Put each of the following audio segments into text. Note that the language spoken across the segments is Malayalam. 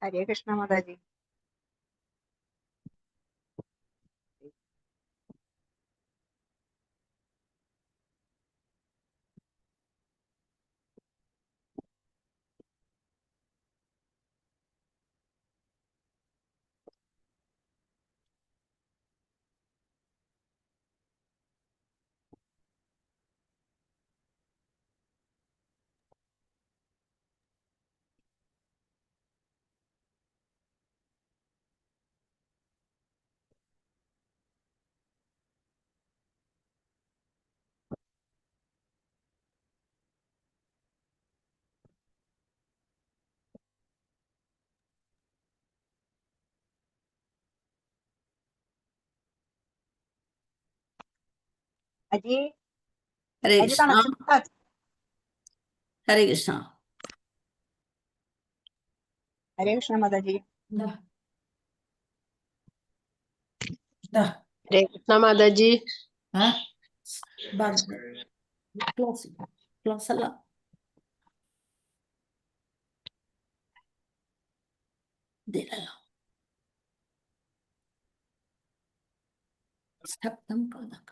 हरे कृष्णा माता जी। अजी हरे अजी कृष्णा। हरे कृष्णा। हरे कृष्णा माता जी। हरे कृष्णा माता जी। ക്ലാസ് അല്ല, ശബ്ദം കേൾക്കാം.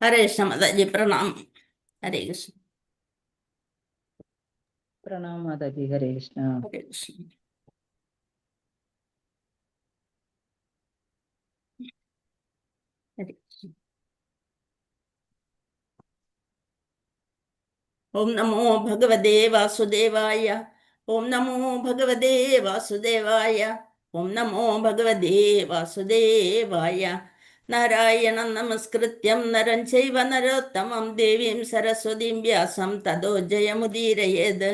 हरे कृष्ण माताजी, प्रणाम। हरे कृष्ण। प्रणाम माता जी। हरे कृष्ण। हरे कृष्ण। हरे कृष्ण। ओम नमो भगवते वासुदेवाय। ओम नमो भगवते वासुदेवाय। ओम नमो भगवते वासुदेवाय। नारायणं नमस्कृत्यं नरं चैव नरोत्तमं देवीं सरस्वतीं व्यासं ततो जयमुदीरयेत्।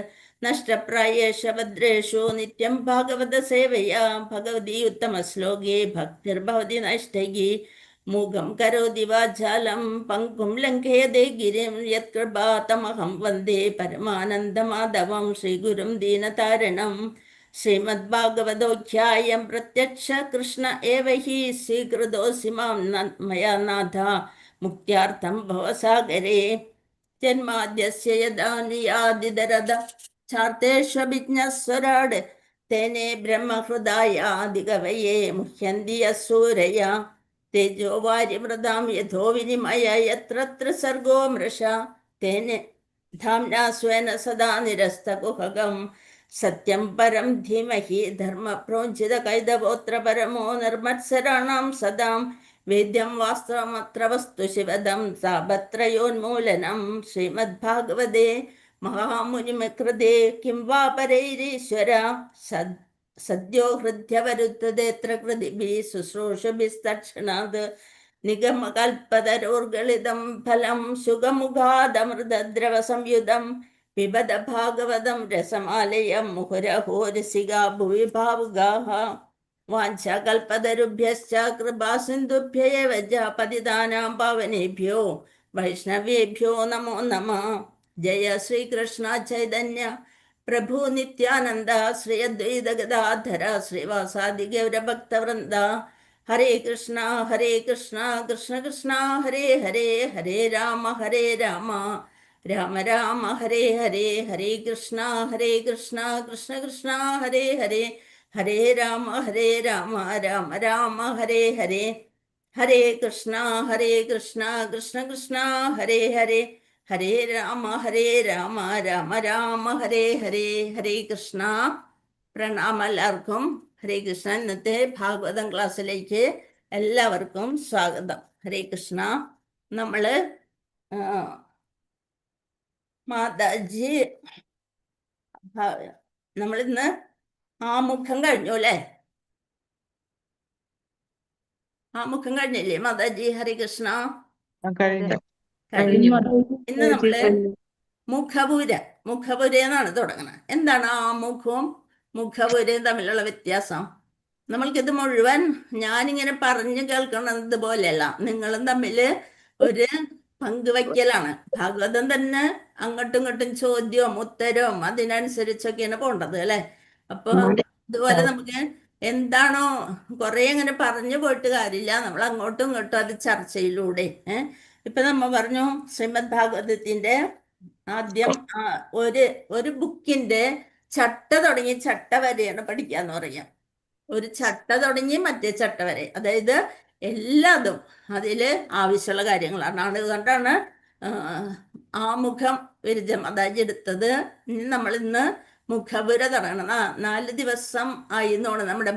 नष्टप्रायेषु भद्रेषु नित्यं भागवत सेवया भगवती उत्तमश्लोके भक्तिर्भवति नैष्ठैकी। मूकं करोति वाचालं पङ्कुं लङ्घयते गिरिं यत्कृपातमहं वन्दे परमानन्दमाधवं श्रीगुरुं दीनतारिणं। श्रीमद्भागवतोऽध्यायं प्रत्यक्ष कृष्ण एव हि स्वीकृतोऽसि मां मया नाथ मुक्त्यार्थं भवसागरे। जन्माद्यस्य यदा नियादिदरद चार्तेष्वभिज्ञस्वराड् तेने ब्रह्महृदायादिकवये मुह्यन्ति यः सूरया। तेजो वारिमृदां यथो विनिमय यत्र सर्गो मृषा तेने धाम्ना स्वेन सदा निरस्तकुहकं सत्यं परं धीमहि धर्मप्रोञ्चितकैतवोऽत्र परमो निर्मत्सराणां सदां वेद्यं वास्तवमत्र वस्तु शिवदं तापत्रयोन्मूलनं श्रीमद्भागवते महामुनिकृते किं वा परैरीश्वर सद्यो हृद्यवरुद्धतेऽत्र कृतिभिः शुश्रूषभिस्तक्षणात् निगमकल्पतरोर्गलितं फलं सुगमुखादमृतद्रवसंयुतं पिबत भागवतं रसमालयं मुहुरहो रसिका भुवि भावुकाः। वाञ्छाकल्पतरुभ्यश्च कृपासिन्धुभ्य एव च पतितानां पावनेभ्यो वैष्णवेभ्यो नमो नमः। जय श्रीकृष्ण चैतन्य प्रभु नित्यानंद श्री अद्वैत गदाधर श्रीवासादि गौरभक्तवृंद। हरे कृष्णा कृष्ण कृष्ण हरे हरे, हरे राम राम राम हरे हरे, हरे कृष्ण कृष्ण कृष्ण हरे हरे, हरे राम राम राम हरे हरे। हरे कृष्णा कृष्ण कृष्ण हरे हरे, हरे राम राम राम हरे हरे। ഹരേ കൃഷ്ണ. പ്രണാമം എല്ലാവർക്കും. ഹരേ കൃഷ്ണ. ഇന്നത്തെ ഭാഗവതം ക്ലാസ്സിലേക്ക് എല്ലാവർക്കും സ്വാഗതം. ഹരേ കൃഷ്ണ. നമ്മള് മാതാജി നമ്മളിന്ന് ആമുഖം കഴിഞ്ഞു അല്ലേ? ആമുഖം കഴിഞ്ഞില്ലേ മാതാജി? ഹരേ കൃഷ്ണ. കഴിഞ്ഞു. കഴിഞ്ഞു. ഇന്ന് നമ്മള് മുഖപുര. മുഖപുര എന്നാണ് തുടങ്ങുന്നത്. എന്താണ് ആമുഖവും മുഖപുരയും തമ്മിലുള്ള വ്യത്യാസം? നമ്മൾക്കിത് മുഴുവൻ ഞാനിങ്ങനെ പറഞ്ഞു കേൾക്കുന്നത് പോലെയല്ല, നിങ്ങളും തമ്മിൽ ഒരു പങ്കുവയ്ക്കലാണ്. ഭാഗവതം തന്നെ അങ്ങോട്ടും ഇങ്ങോട്ടും ചോദ്യവും ഉത്തരവും അതിനനുസരിച്ചൊക്കെയാണ് പോണ്ടത് അല്ലെ. അപ്പൊ ഇതുപോലെ നമുക്ക് എന്താണോ കുറെ അങ്ങനെ പറഞ്ഞു പോയിട്ട് കാര്യമില്ല, നമ്മൾ അങ്ങോട്ടും ഇങ്ങോട്ടും അത് ചർച്ചയിലൂടെ ഇപ്പൊ നമ്മ പറഞ്ഞു ശ്രീമദ് ഭാഗവതത്തിന്റെ ആദ്യം ഒരു ബുക്കിന്റെ ചട്ട തുടങ്ങി ചട്ട വരെയാണ് പഠിക്കാന്ന് പറയാം. ഒരു ചട്ട തുടങ്ങി മറ്റേ ചട്ട വരെ, അതായത് എല്ലാതും അതില് ആവശ്യമുള്ള കാര്യങ്ങളാണ്. അതുകൊണ്ടാണ് ആമുഖം വിരജം അതായത് എടുത്തത്. നമ്മൾ ഇന്ന് മുഖപുര തുടങ്ങണം. 4 ദിവസം ആയി എന്നാണ് നമ്മുടെ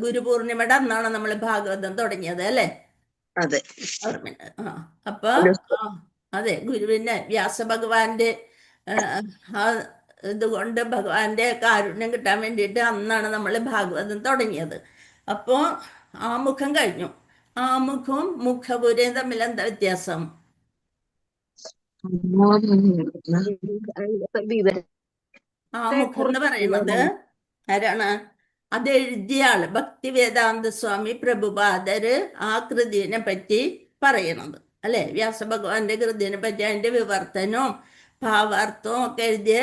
ഗുരുപൂർണിമയുടെ അന്നാണ് നമ്മൾ ഭാഗവതം തുടങ്ങിയത് അല്ലെ. അതെ. അപ്പൊ അതെ, ഗുരുവിന്റെ വ്യാസഭഗവാന്റെ ഇതുകൊണ്ട് ഭഗവാന്റെ കാരുണ്യം കിട്ടാൻ വേണ്ടിയിട്ട് അന്നാണ് നമ്മൾ ഭാഗവതം തുടങ്ങിയത്. അപ്പോ ആമുഖം കഴിഞ്ഞു. ആമുഖവും മുഖപുരയും തമ്മിൽ എന്താ വ്യത്യാസം? ആമുഖം എന്ന് പറയുന്നത് ആരാണ്? അത് എഴുതിയ ആള് ഭക്തി വേദാന്ത സ്വാമി പ്രഭുപാദര് ആ കൃതിനെ പറ്റി പറയണത് അല്ലെ. വ്യാസഭഗവാന്റെ കൃതിനെ പറ്റി അതിന്റെ വിവർത്തനവും ഭാവാർത്ഥവും ഒക്കെ എഴുതിയ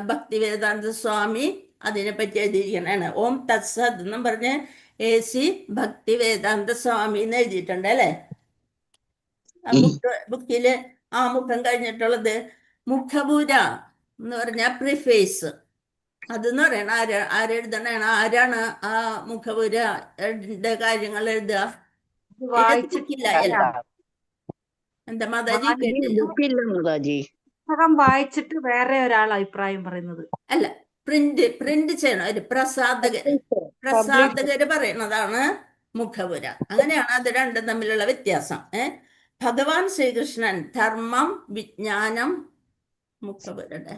ഭക്തി വേദാന്ത സ്വാമി അതിനെപ്പറ്റി എഴുതിയിരിക്കണാണ്. ഓം തത്സത് എന്നും പറഞ്ഞ് AC ഭക്തി വേദാന്ത സ്വാമി എന്ന് എഴുതിയിട്ടുണ്ട് അല്ലെ. ആ ബുക്കില് ആമുഖം കഴിഞ്ഞിട്ടുള്ളത് മുഖപുര എന്ന് പറഞ്ഞ പ്രിഫേസ്. അതെന്ന് പറയണ ആരെഴുതണ ആരാണ് ആ മുഖപുരയുടെ കാര്യങ്ങൾ എഴുതുക? എന്താ മാതാജി മാതാജി പുസ്തകം വായിച്ചിട്ട് വേറെ ഒരാൾ അഭിപ്രായം പറയുന്നത് അല്ല, പ്രിന്റ് ചെയ്യണം. ഒരു പ്രസാധകര് പറയണതാണ് മുഖപുര. അങ്ങനെയാണ് അത് രണ്ടും തമ്മിലുള്ള വ്യത്യാസം. ഭഗവാൻ ശ്രീകൃഷ്ണൻ ധർമ്മം വിജ്ഞാനം മുഖപുരയുടെ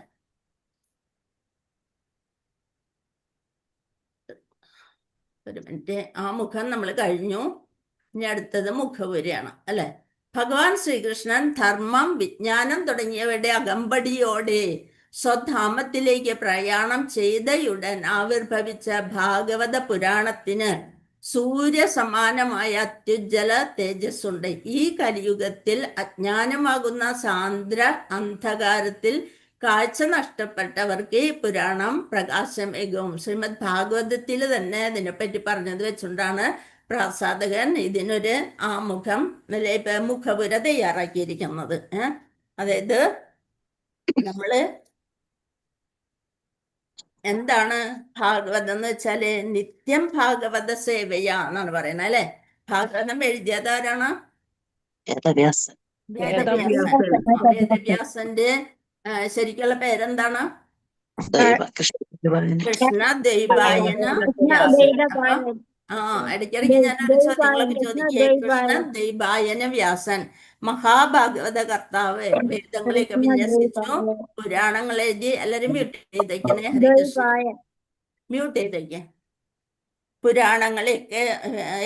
ഒരു മിനിറ്റ്. ആ മുഖം നമ്മൾ കഴിഞ്ഞു. ഇനി അടുത്തത് മുഖപുരയാണ് അല്ലെ. ഭഗവാൻ ശ്രീകൃഷ്ണൻ ധർമ്മം വിജ്ഞാനം തുടങ്ങിയവയുടെ അകമ്പടിയോടെ സ്വധാമത്തിലേക്ക് പ്രയാണം ചെയ്തയുടൻ ആവിർഭവിച്ച ഭാഗവത പുരാണത്തിന് സൂര്യ സമാനമായ അത്യുജ്വല തേജസ്സുണ്ട്. ഈ കലിയുഗത്തിൽ അജ്ഞാനമാകുന്ന സാന്ദ്ര അന്ധകാരത്തിൽ കാഴ്ച നഷ്ടപ്പെട്ടവർക്ക് ഈ പുരാണം പ്രകാശമേകും. ശ്രീമദ് ഭാഗവതത്തിൽ തന്നെ അതിനെപ്പറ്റി പറഞ്ഞത് വെച്ചുകൊണ്ടാണ് പ്രസാധകൻ ഇതിനൊരു ആമുഖം മുഖപുര തയ്യാറാക്കിയിരിക്കുന്നത്. അതായത് നമ്മള് എന്താണ് ഭാഗവതം എന്ന് വെച്ചാല് നിത്യം ഭാഗവത സേവയ എന്നാണ് പറയുന്നത് അല്ലെ. ഭാഗവതം എഴുതിയത് ആരാണ്? വേദവ്യാസന്റെ ശരിക്കുള്ള പേരെന്താണ്? കൃഷ്ണ ദൈവായന വ്യാസൻ. ഇടയ്ക്കിടയ്ക്ക് ഞാനൊരു ചോദ്യങ്ങളൊക്കെ ചോദിക്കുക. കൃഷ്ണ ദൈവായന വ്യാസൻ മഹാഭാഗവത കർത്താവ്, വേദങ്ങളെയൊക്കെ വിന്യസിച്ചു, പുരാണങ്ങൾ എഴുതി. എല്ലാരും മ്യൂട്ട് ചെയ്തേക്കണേ. ഹരികൃഷ്ണ മ്യൂട്ട് ചെയ്തേക്കേ. പുരാണങ്ങളെയൊക്കെ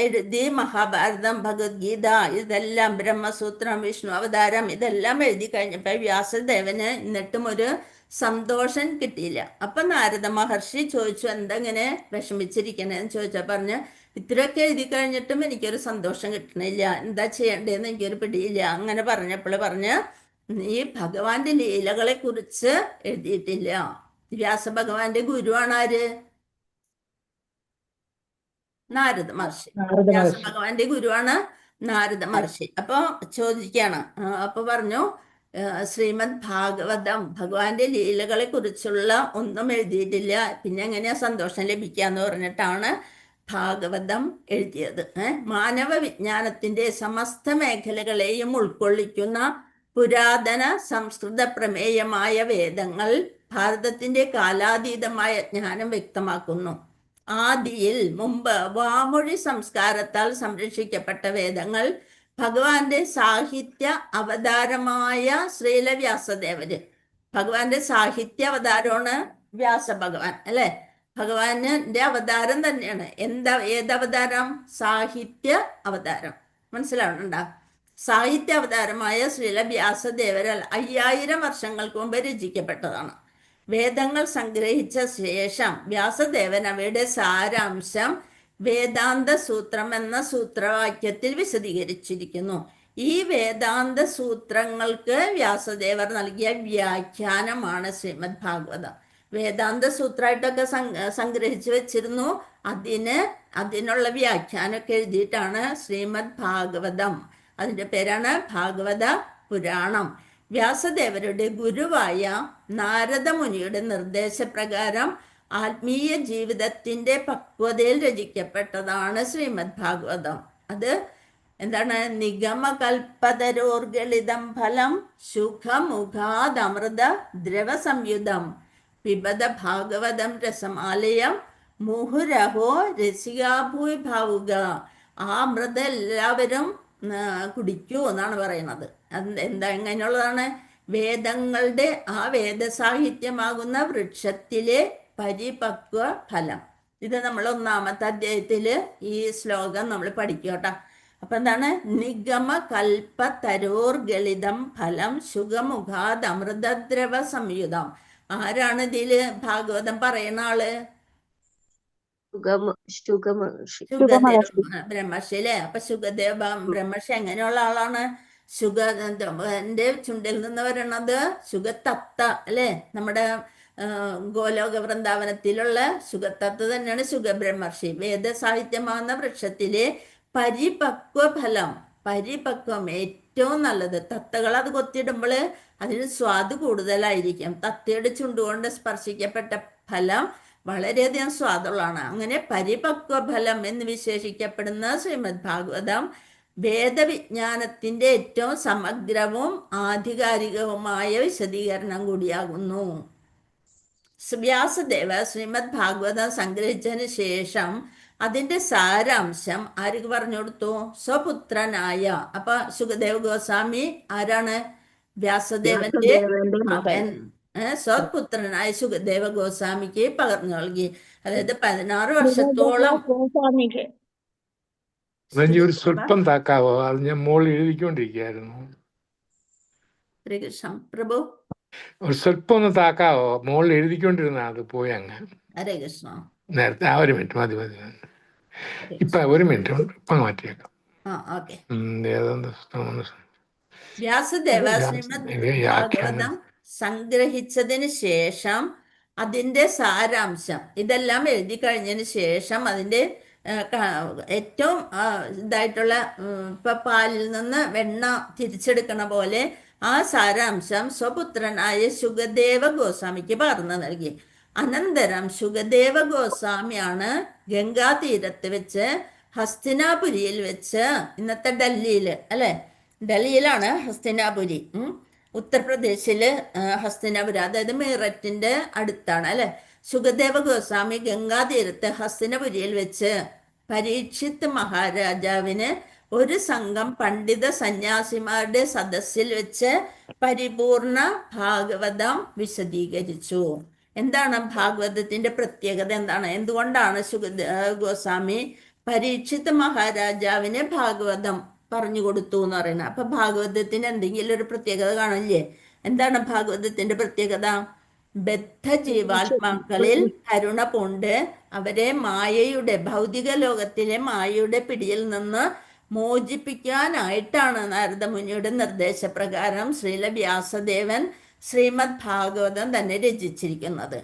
എഴുതി, മഹാഭാരതം ഭഗവത്ഗീത ഇതെല്ലാം, ബ്രഹ്മസൂത്രം വിഷ്ണു അവതാരം ഇതെല്ലാം എഴുതി കഴിഞ്ഞപ്പോൾ വ്യാസദേവന് എന്നിട്ടും ഒരു സന്തോഷം കിട്ടിയില്ല. അപ്പൊ നാരദ മഹർഷി ചോദിച്ചു, എന്തെങ്ങനെ വിഷമിച്ചിരിക്കണേന്ന് ചോദിച്ചാൽ പറഞ്ഞു, ഇത്രയൊക്കെ എഴുതി കഴിഞ്ഞിട്ടും എനിക്കൊരു സന്തോഷം കിട്ടണില്ല, എന്താ ചെയ്യണ്ടേന്ന് എനിക്കൊരു പിടിയില്ല. അങ്ങനെ പറഞ്ഞപ്പോൾ പറഞ്ഞ്, ഈ ഭഗവാന്റെ ലീലകളെ കുറിച്ച് എഴുതിയിട്ടില്ല. വ്യാസഭഗവാന്റെ ഗുരുവാണ് ആര്? നാരദ മഹർഷി. വ്യാസഭഗവാന്റെ ഗുരുവാണ് നാരദ മഹർഷി. അപ്പൊ ചോദിക്കാണ്. അപ്പൊ പറഞ്ഞു, ശ്രീമദ് ഭാഗവതം ഭഗവാന്റെ ലീലകളെ കുറിച്ചുള്ള ഒന്നും എഴുതിയിട്ടില്ല, പിന്നെ എങ്ങനെയാ സന്തോഷം ലഭിക്കാന്ന് പറഞ്ഞിട്ടാണ് ഭാഗവതം എഴുതിയത്. മാനവ വിജ്ഞാനത്തിന്റെ സമസ്ത മേഖലകളെയും ഉൾക്കൊള്ളിക്കുന്ന പുരാതന സംസ്കൃത പ്രമേയമായ വേദങ്ങൾ ഭാരതത്തിന്റെ കാലാതീതമായ ജ്ഞാനം വ്യക്തമാക്കുന്നു. ആദിയിൽ മുമ്പ് വാമൊഴി സംസ്കാരത്താൽ സംരക്ഷിക്കപ്പെട്ട വേദങ്ങൾ ഭഗവാന്റെ സാഹിത്യ അവതാരമായ ശ്രീല വ്യാസദേവര്. ഭഗവാന്റെ സാഹിത്യ അവതാരമാണ് വ്യാസഭഗവാൻ അല്ലെ. ഭഗവാന്റെ അവതാരം തന്നെയാണ്. ഏതവതാരം? സാഹിത്യ അവതാരം. മനസ്സിലാവണുണ്ടോ? സാഹിത്യ അവതാരമായ ശ്രീല വ്യാസദേവരാൽ 5000 വർഷങ്ങൾക്ക് മുമ്പ് രചിക്കപ്പെട്ടതാണ്. വേദങ്ങൾ സംഗ്രഹിച്ച ശേഷം വ്യാസദേവൻ അവയുടെ സാരാംശം വേദാന്ത സൂത്രം എന്ന സൂത്രവാക്യത്തിൽ വിശദീകരിച്ചിരിക്കുന്നു. ഈ വേദാന്ത സൂത്രങ്ങൾക്ക് വ്യാസദേവർ നൽകിയ വ്യാഖ്യാനമാണ് ശ്രീമദ് ഭാഗവതം. വേദാന്ത സൂത്രമായിട്ടൊക്കെ സംഗ്രഹിച്ചു വെച്ചിരുന്നു. അതിനുള്ള വ്യാഖ്യാനമൊക്കെ എഴുതിയിട്ടാണ് ശ്രീമദ് ഭാഗവതം. അതിൻ്റെ പേരാണ് ഭാഗവത പുരാണം. വ്യാസദേവരുടെ ഗുരുവായ നാരദ മുനിയുടെ നിർദ്ദേശപ്രകാരം ആത്മീയ ജീവിതത്തിൻ്റെ പക്വതയിൽ രചിക്കപ്പെട്ടതാണ് ശ്രീമദ് ഭാഗവതം. അത് എന്താണ്? നിഗമകൽപ്പതരോർഗളിതം ഫലം സുഖമുഖാദമൃത ദ്രവസംയുതം പിബത ഭാഗവതം രസമാലയം മുഹുരഹോ രസികാഭൂയി ഭാവുക. ആ അമൃതം എല്ലാവരും കുടിക്കൂ എന്നാണ് പറയുന്നത്. എങ്ങനെയുള്ളതാണ്? വേദങ്ങളുടെ ആ വേദസാഹിത്യമാകുന്ന വൃക്ഷത്തിലെ പരിപക്വ ഫലം. ഇത് നമ്മൾ 1-ാമത്തെ അധ്യായത്തിൽ ഈ ശ്ലോകം നമ്മൾ പഠിക്കോട്ടെ. അപ്പൊ എന്താണ്? നിഗമ കൽപ്പ തരോർഗളിതം ഫലം സുഖമുഖാദ് അമൃതദ്രവ സംയുതം. ആരാണ് ഇതില് ഭാഗവതം പറയുന്ന ആള്? ബ്രഹ്മർഷി അല്ലേ? അപ്പൊ സുഖദേവ ബ്രഹ്മർഷി എങ്ങനെയുള്ള ആളാണ്? സുഖന്റെ ചുണ്ടിൽ നിന്ന് വരണത് സുഖതത്ത അല്ലെ? നമ്മുടെ ഗോലോക വൃന്ദാവനത്തിലുള്ള സുഖതത്ത തന്നെയാണ് സുഖബ്രഹ്മർഷി. വേദസാഹിത്യമാകുന്ന വൃക്ഷത്തിലെ പരിപക്വ ഫലം, പരിപക്വം ഏറ്റവും നല്ലത്. തത്തകൾ അത് കൊത്തിയിടുമ്പോൾ അതിന് സ്വാദ് കൂടുതലായിരിക്കും. തത്തയുടെ ചുണ്ടുകൊണ്ട് സ്പർശിക്കപ്പെട്ട ഫലം വളരെയധികം സ്വാദുള്ളതാണ്. അങ്ങനെ പരിപക്വ ഫലം എന്ന് വിശേഷിക്കപ്പെടുന്ന ശ്രീമദ് ഭാഗവതം വേദവിജ്ഞാനത്തിന്റെ ഏറ്റവും സമഗ്രവും ആധികാരികവുമായ വിശദീകരണം കൂടിയാകുന്നു. വ്യാസദേവ ശ്രീമദ് ഭാഗവതം സംഗ്രഹിച്ചതിന് ശേഷം അതിന്റെ സാരാംശം ആർക്ക് പറഞ്ഞു കൊടുത്തു? സ്വപുത്രനായ. അപ്പൊ സുഖദേവ ഗോസ്വാമി ആരാണ്? വ്യാസദേവന്റെ സ്വപുത്രനായ സുഖദേവ ഗോസ്വാമിക്ക് പകർന്നു നൽകി. അതായത് 16 വർഷത്തോളം. ഒരു സ്വല്പം താക്കാവോ? അത് ഞാൻ മോളിൽ എഴുതിക്കൊണ്ടിരിക്കുകയായിരുന്നു. ശ്രീകൃഷ്ണ പ്രഭു ഒരു സ്വല്പം ഒന്ന് താക്കാവോ? മോളിൽ എഴുതിക്കൊണ്ടിരുന്ന അത് പോയി അങ്ങ്. ഹരേ കൃഷ്ണ. നേരത്തെ ഒരു മിനിറ്റ് മതി. ഇപ്പൊ ഒരു മിനിറ്റ് ഇപ്പൊ മാറ്റിയേക്കാം. വ്യാസദേവ ശ്രീമദ് ഭാഗവതം സംഗ്രഹിച്ചതിന് ശേഷം അതിന്റെ സാരാംശം ഇതെല്ലാം എഴുതി കഴിഞ്ഞതിന് ശേഷം അതിന്റെ ഏറ്റവും ഇതായിട്ടുള്ള ഇപ്പൊ പാലിൽ നിന്ന് വെണ്ണ തിരിച്ചെടുക്കണ പോലെ ആ സാരാംശം സ്വപുത്രനായ സുഖദേവ ഗോസ്വാമിക്ക് പകർന്നു നൽകി. അനന്തരം സുഖദേവ ഗോസ്വാമിയാണ് ഗംഗാതീരത്ത് വെച്ച് ഹസ്തിനാപുരിയിൽ വെച്ച്, ഇന്നത്തെ ഡൽഹിയില് അല്ലെ, ഡൽഹിയിലാണ് ഹസ്തിനാപുരി, ഉത്തർപ്രദേശില് ഹസ്തിനാപുരി, അതായത് മീററ്റിന്റെ അടുത്താണ് അല്ലെ. സുഖദേവ ഗോസ്വാമി ഗംഗാതീരത്ത് ഹസ്തിനപുരിയിൽ വെച്ച് പരീക്ഷിത് മഹാരാജാവിന് ഒരു സംഘം പണ്ഡിത സന്യാസിമാരുടെ സദസ്സിൽ വെച്ച് പരിപൂർണ ഭാഗവതം വിശദീകരിച്ചു. എന്താണ് ഭാഗവതത്തിന്റെ പ്രത്യേകത? എന്താണ്? എന്തുകൊണ്ടാണ് ഗോസ്വാമി പരീക്ഷിത് മഹാരാജാവിന് ഭാഗവതം പറഞ്ഞു കൊടുത്തു എന്ന് പറയുന്നത്? അപ്പൊ ഭാഗവതത്തിന് എന്തെങ്കിലും ഒരു പ്രത്യേകത കാണില്ലേ? എന്താണ് ഭാഗവതത്തിന്റെ പ്രത്യേകത? ബദ്ധ ജീവാത്മാക്കളിൽ കരുണ പൂണ്ട് അവരെ മായയുടെ, ഭൗതിക ലോകത്തിലെ മായയുടെ പിടിയിൽ നിന്ന് മോചിപ്പിക്കാനായിട്ടാണ് നാരദമുനിയുടെ നിർദ്ദേശപ്രകാരം ശ്രീല വ്യാസദേവൻ ശ്രീമദ് ഭാഗവതം തന്നെ രചിച്ചിരിക്കുന്നത്.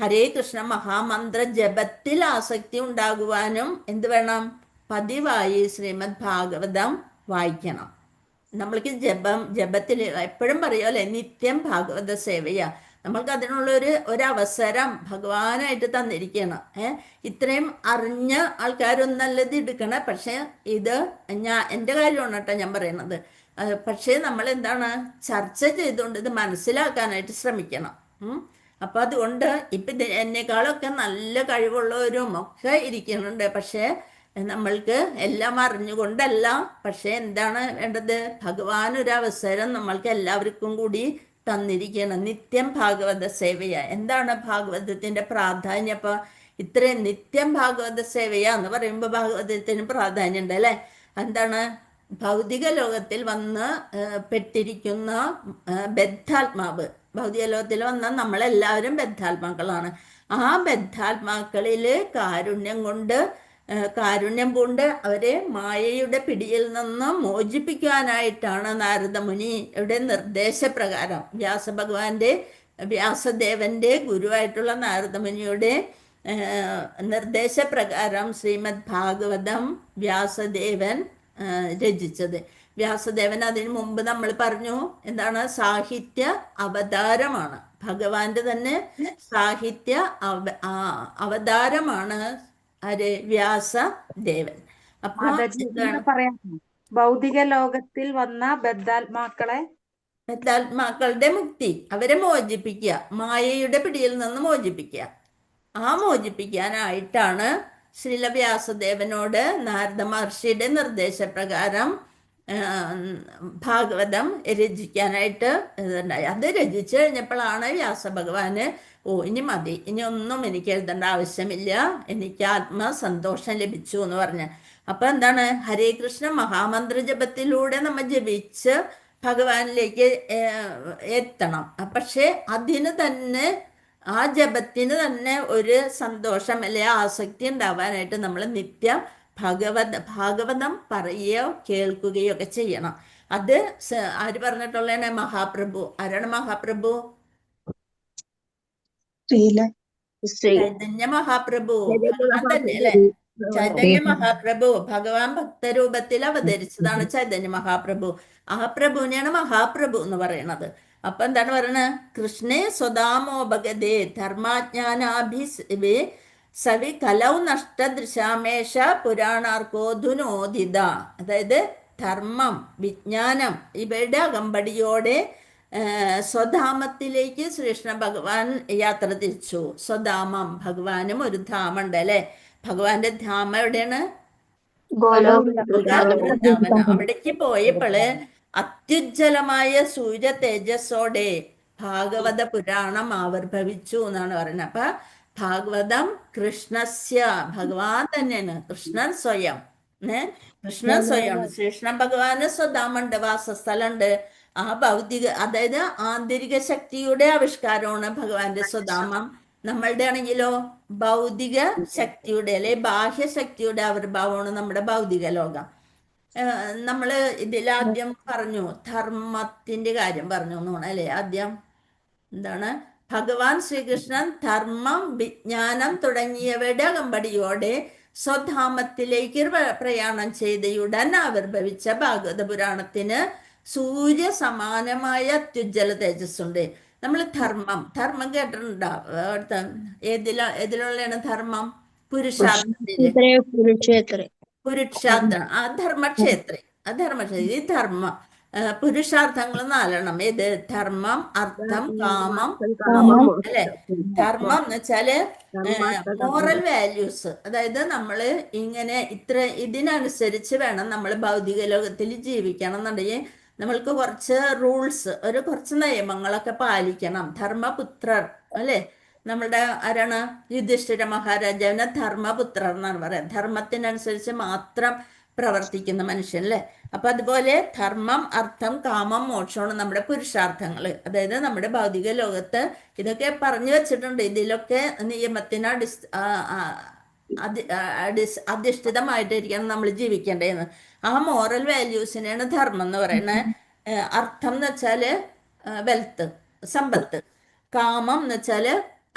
ഹരേ കൃഷ്ണ മഹാമന്ത്ര ജപത്തിൽ ആസക്തി ഉണ്ടാകുവാനും എന്ത് വേണം? പതിവായി ശ്രീമദ് ഭാഗവതം വായിക്കണം. നമ്മൾക്ക് ജപത്തിൽ എപ്പോഴും പറയുമല്ലേ, നിത്യം ഭാഗവത സേവയ. നമ്മൾക്ക് ഒരവസരം ഭഗവാനായിട്ട് തന്നിരിക്കണം. ഇത്രയും അറിഞ്ഞ ആൾക്കാരൊന്നല്ല ഇത് എടുക്കണം. പക്ഷെ ഇത് എൻ്റെ കാര്യമാണ് കേട്ടോ ഞാൻ പറയുന്നത്. പക്ഷേ നമ്മൾ എന്താണ് ചർച്ച ചെയ്തുകൊണ്ട് ഇത് മനസ്സിലാക്കാനായിട്ട് ശ്രമിക്കണം. അപ്പൊ അതുകൊണ്ട് ഇപ്പൊ എന്നെക്കാളൊക്കെ നല്ല കഴിവുള്ളവരും ഒക്കെ ഇരിക്കുന്നുണ്ട്. പക്ഷെ നമ്മൾക്ക് എല്ലാം അറിഞ്ഞുകൊണ്ടല്ല. പക്ഷെ എന്താണ് വേണ്ടത്? ഭഗവാൻ ഒരു അവസരം നമ്മൾക്ക് എല്ലാവർക്കും കൂടി തന്നിരിക്കണം. നിത്യം ഭാഗവത സേവയ. എന്താണ് ഭാഗവതത്തിന്റെ പ്രാധാന്യം? അപ്പൊ ഇത്രയും നിത്യം ഭാഗവത സേവയ എന്ന് പറയുമ്പോൾ ഭാഗവതത്തിന് പ്രാധാന്യം ഉണ്ട് അല്ലെ. എന്താണ്? ഭൗതിക ലോകത്തിൽ വന്ന് പെട്ടിരിക്കുന്ന ബദ്ധാത്മാവ്. ഭൗതിക ലോകത്തിൽ വന്ന നമ്മളെല്ലാവരും ബദ്ധാത്മാക്കളാണ്. ആ ബദ്ധാത്മാക്കളില് കാരുണ്യം കൊണ്ട് അവരെ മായയുടെ പിടിയിൽ നിന്ന് മോചിപ്പിക്കാനായിട്ടാണ് നാരദമുനിയുടെ നിർദ്ദേശപ്രകാരം വ്യാസദേവന്റെ ഗുരുവായിട്ടുള്ള നാരദമുനിയുടെ നിർദ്ദേശപ്രകാരം ശ്രീമദ് ഭാഗവതം വ്യാസദേവൻ രചിച്ചത്. വ്യാസദേവൻ അതിനു മുമ്പ് നമ്മൾ പറഞ്ഞു എന്താണ്, സാഹിത്യ അവതാരമാണ്. ഭഗവാന്റെ തന്നെ സാഹിത്യ അവതാരമാണ് ആര്? വ്യാസദേവൻ. അപ്പൊ മാതാജി ഒന്ന് പറയാമോ? ഭൗതിക ലോകത്തിൽ വന്ന ബദ്ധാത്മാക്കളുടെ മുക്തി, അവരെ മോചിപ്പിക്കുക, മായയുടെ പിടിയിൽ നിന്ന് മോചിപ്പിക്കുക. ആ മോചിപ്പിക്കാനായിട്ടാണ് ശ്രീല വ്യാസദേവനോട് നാരദ മഹർഷിയുടെ നിർദ്ദേശപ്രകാരം ഭാഗവതം രചിക്കാനായിട്ട് ഇതുണ്ടായി. അത് രചിച്ചു കഴിഞ്ഞപ്പോഴാണ് വ്യാസഭഗവാന് ഇനി മതി, ഇനി ഒന്നും എനിക്ക് എഴുതേണ്ട ആവശ്യമില്ല, എനിക്ക് ആത്മസന്തോഷം ലഭിച്ചു എന്ന് പറഞ്ഞ്. അപ്പൊ എന്താണ്, ഹരേ കൃഷ്ണ മഹാമന്ത്ര ജപത്തിലൂടെ നമ്മൾ ജപിച്ച് ഭഗവാനിലേക്ക് എത്തണം. പക്ഷെ അതിന് തന്നെ, ആ ജപത്തിന് തന്നെ ഒരു സന്തോഷം അല്ലെ ആസക്തി ഉണ്ടാവാനായിട്ട് നമ്മൾ നിത്യം ഭാഗവതം പറയുകയോ കേൾക്കുകയോ ഒക്കെ ചെയ്യണം. അത് ആര് പറഞ്ഞിട്ടുള്ളതാണ്? മഹാപ്രഭു. ആരാണ് മഹാപ്രഭു? ചൈതന്യ മഹാപ്രഭു. ഭഗവാൻ തന്നെ അല്ലെ? ചൈതന്യ മഹാപ്രഭു ഭഗവാൻ ഭക്തരൂപത്തിൽ അവതരിച്ചതാണ് ചൈതന്യ മഹാപ്രഭു. ആ പ്രഭുവിനെയാണ് മഹാപ്രഭു എന്ന് പറയുന്നത്. അപ്പൊ എന്താണ് പറയണത്? കൃഷ്ണേ സ്വദാമോപഗതേ ധർമാജ്ഞാനാഭി സവി കലൗ നഷ്ടദൃശാമേഷ പുരാണാർക്കോധുനോദിത. അതായത് ധർമ്മം, വിജ്ഞാനം ഇവയുടെ അകമ്പടിയോടെ സ്വധാമത്തിലേക്ക് ശ്രീകൃഷ്ണ ഭഗവാൻ യാത്ര തിരിച്ചു. സ്വധാമം, ഭഗവാനും ഒരു ധാമുണ്ട് അല്ലെ? ഭഗവാന്റെ ധാമം എവിടെയാണ്? അവിടേക്ക് പോയപ്പോള് അത്യുജ്വലമായ സൂര്യ തേജസ്സോടെ ഭാഗവത പുരാണം ആവിർഭവിച്ചു എന്നാണ് പറയുന്നത്. അപ്പൊ ഭാഗവതം കൃഷ്ണസ്യ, ഭഗവാൻ തന്നെയാണ്, കൃഷ്ണൻ സ്വയം. കൃഷ്ണൻ സ്വയമാണ്. ശ്രീകൃഷ്ണ ഭഗവാന് സ്വധാമുണ്ട്, വാസസ്ഥലുണ്ട്. ആ ഭൗതിക, അതായത് ആന്തരിക ശക്തിയുടെ ആവിഷ്കാരമാണ് ഭഗവാന്റെ സ്വധാമം. നമ്മളുടെ ആണെങ്കിലോ ഭൗതിക ശക്തിയുടെ അല്ലെ ബാഹ്യശക്തിയുടെ ആവിർഭാവമാണ് നമ്മുടെ ഭൗതിക ലോകം. നമ്മള് ഇതിലാദ്യം പറഞ്ഞു ധർമ്മത്തിന്റെ കാര്യം പറഞ്ഞു എന്നാണ് അല്ലെ? ആദ്യം എന്താണ്, ഭഗവാൻ ശ്രീകൃഷ്ണൻ ധർമ്മം, വിജ്ഞാനം തുടങ്ങിയവയുടെ അകമ്പടിയോടെ സ്വധാമത്തിലേക്ക് പ്രയാണം ചെയ്തയുടൻ ആവിർഭവിച്ച ഭാഗവത പുരാണത്തിന് സൂര്യ സമാനമായ അത്യുജ്വല തേജസ്സുണ്ട്. നമ്മൾ ധർമ്മം കേട്ടിട്ടുണ്ടോ? ഏതിലുള്ളതാണ് ധർമ്മം? പുരുഷാർത്ഥം. ആ ധർമ്മക്ഷേത്ര ഈ ധർമ്മ പുരുഷാർത്ഥങ്ങൾ 4 ഏത്? ധർമ്മം, അർത്ഥം, കാമം, മോക്ഷം അല്ലെ? ധർമ്മം എന്ന് വെച്ചാല് മോറൽ വാല്യൂസ്. അതായത് നമ്മള് ഇങ്ങനെ ഇതിനനുസരിച്ച് വേണം നമ്മൾ ഭൗതിക ലോകത്തിൽ ജീവിക്കണം എന്നുണ്ടെങ്കിൽ നമ്മൾക്ക് കുറച്ച് റൂൾസ്, കുറച്ച് നിയമങ്ങളൊക്കെ പാലിക്കണം. ധർമ്മപുത്രർ അല്ലെ? നമ്മളുടെ ആരാണ്? യുധിഷ്ഠിര മഹാരാജാവിനെ ധർമ്മപുത്രർ എന്നാണ് പറയാം. ധർമ്മത്തിനനുസരിച്ച് മാത്രം പ്രവർത്തിക്കുന്ന മനുഷ്യൻ അല്ലെ? അപ്പൊ അതുപോലെ ധർമ്മം, അർത്ഥം, കാമം, മോക്ഷമാണ് നമ്മുടെ പുരുഷാർത്ഥങ്ങള്. അതായത് നമ്മുടെ ഭൗതിക ലോകത്ത് ഇതൊക്കെ പറഞ്ഞു വെച്ചിട്ടുണ്ട്. ഇതിലൊക്കെ നിയമത്തിന് അധിഷ്ഠിതമായിട്ടിരിക്കണം നമ്മൾ ജീവിക്കേണ്ടതെന്ന്. ആ മോറൽ വാല്യൂസിനെയാണ് ധർമ്മം എന്ന് പറയുന്നത്. അർത്ഥം എന്ന് വെച്ചാല് വെൽത്ത്, സമ്പത്ത്. കാമം എന്ന് വെച്ചാല്